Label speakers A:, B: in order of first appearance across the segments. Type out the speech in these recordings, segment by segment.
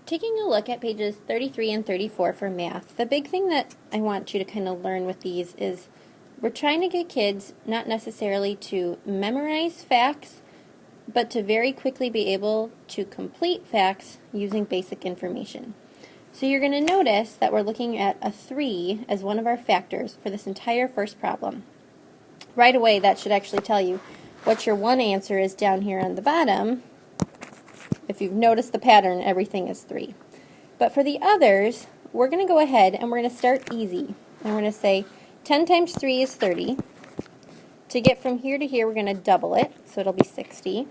A: Taking a look at pages 33 and 34 for math, the big thing that I want you to kind of learn with these is we're trying to get kids not necessarily to memorize facts, but to very quickly be able to complete facts using basic information. So you're going to notice that we're looking at a 3 as one of our factors for this entire first problem. Right away, that should actually tell you what your one answer is down here on the bottom. If you've noticed the pattern, everything is 3. But for the others, we're going to go ahead and we're going to start easy. And we're going to say 10 times 3 is 30. To get from here to here, we're going to double it, so it'll be 60.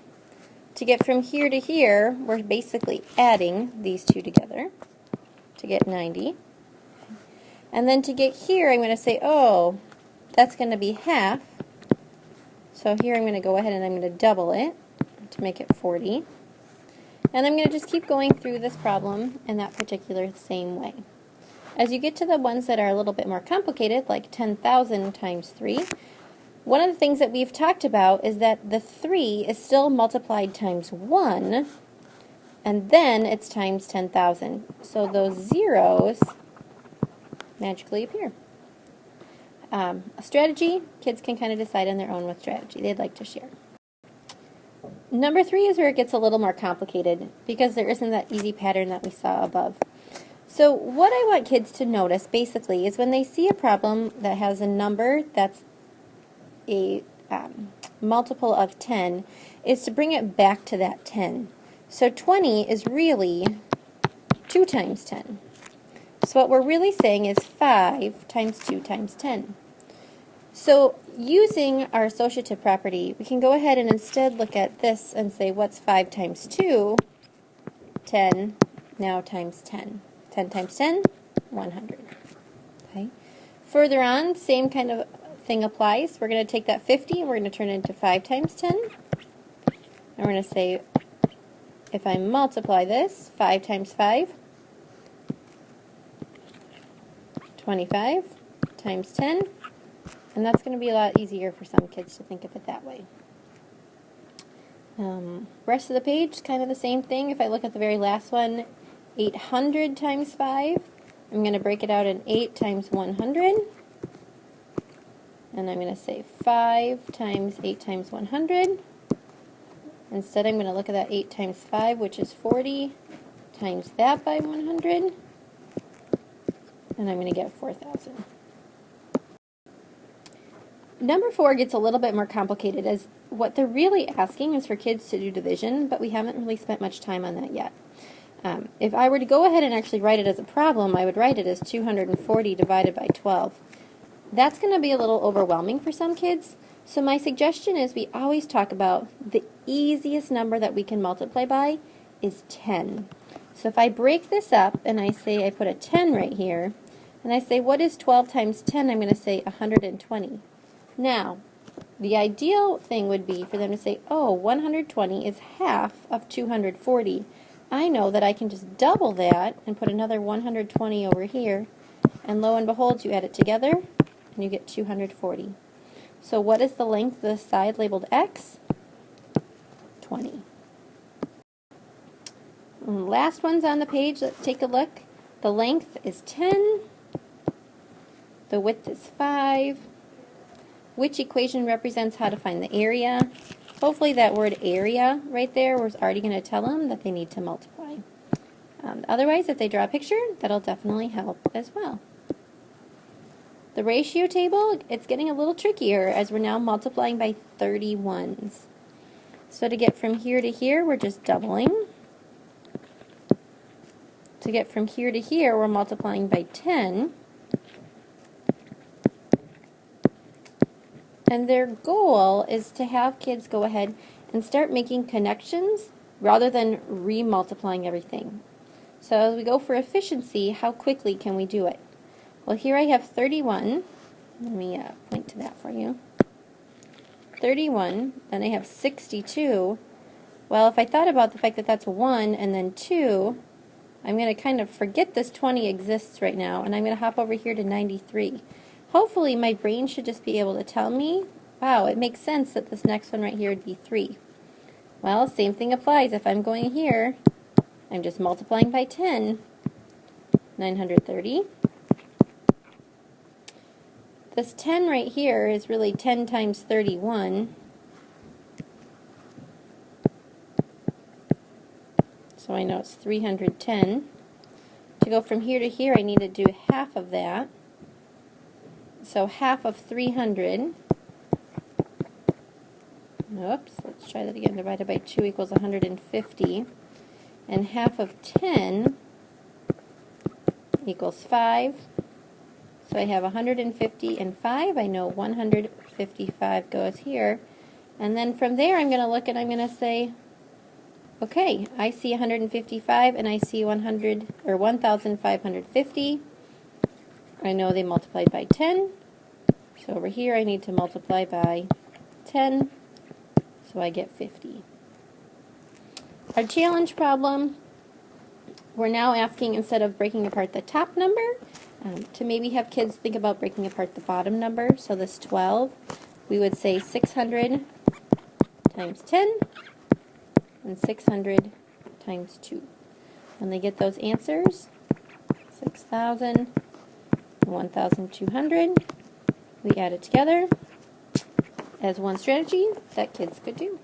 A: To get from here to here, we're basically adding these two together to get 90. And then to get here, I'm going to say, oh, that's going to be half. So here I'm going to go ahead and I'm going to double it to make it 40. And I'm going to just keep going through this problem in that particular same way. As you get to the ones that are a little bit more complicated, like 10,000 times 3, one of the things that we've talked about is that the 3 is still multiplied times 1, and then it's times 10,000. So those zeros magically appear. A strategy, kids can kind of decide on their own what strategy they'd like to share. Number 3 is where it gets a little more complicated because there isn't that easy pattern that we saw above. So what I want kids to notice basically is when they see a problem that has a number that's a multiple of 10 is to bring it back to that 10. So 20 is really 2 times 10. So what we're really saying is 5 times 2 times 10. So using our associative property, we can go ahead and instead look at this and say, what's 5 times 2? 10, now times 10. 10 times 10, 100. Okay. Further on, same kind of thing applies. We're going to take that 50 and we're going to turn it into 5 times 10. And we're going to say, if I multiply this, 5 times 5, 25 times 10. And that's going to be a lot easier for some kids to think of it that way. Rest of the page, kind of the same thing. If I look at the very last one, 800 times 5, I'm going to break it out in 8 times 100. And I'm going to say 5 times 8 times 100. Instead, I'm going to look at that 8 times 5, which is 40, times that by 100. And I'm going to get 4,000. Number 4 gets a little bit more complicated, as what they're really asking is for kids to do division, but we haven't really spent much time on that yet. If I were to go ahead and actually write it as a problem, I would write it as 240 divided by 12. That's going to be a little overwhelming for some kids, so my suggestion is we always talk about the easiest number that we can multiply by is 10. So if I break this up and I say I put a 10 right here, and I say what is 12 times 10, I'm going to say 120. Now, the ideal thing would be for them to say, oh, 120 is half of 240. I know that I can just double that and put another 120 over here, and lo and behold, you add it together, and you get 240. So what is the length of the side labeled x? 20. And last one's on the page. Let's take a look. The length is 10. The width is 5. Which equation represents how to find the area? Hopefully that word area right there was already going to tell them that they need to multiply. Otherwise, if they draw a picture, that'll definitely help as well. The ratio table, it's getting a little trickier as we're now multiplying by 31s. So to get from here to here, we're just doubling. To get from here to here, we're multiplying by 10. And their goal is to have kids go ahead and start making connections rather than re-multiplying everything. So as we go for efficiency, how quickly can we do it? Well, here I have 31. Let me point to that for you. 31, then I have 62. Well, if I thought about the fact that that's 1 and then 2, I'm going to kind of forget this 20 exists right now, and I'm going to hop over here to 93. Hopefully my brain should just be able to tell me, wow, it makes sense that this next one right here would be 3. Well, same thing applies. If I'm going here I'm just multiplying by 10. 930. This 10 right here is really 10 times 31. So I know it's 310. To go from here to here, I need to do half of that. So half of 300. Oops, let's try that again. Divided by 2 equals 150. And half of 10 equals 5. So I have 150 and 5. I know 155 goes here. And then from there I'm going to look and I'm going to say, okay, I see 155 and I see 1,550. I know they multiplied by 10. So over here I need to multiply by 10. So I get 50. Our challenge problem, we're now asking, instead of breaking apart the top number, to maybe have kids think about breaking apart the bottom number. So this 12, we would say 600 times 10 and 600 times 2. When they get those answers, 6,000 and 1,200, we add it together as one strategy that kids could do.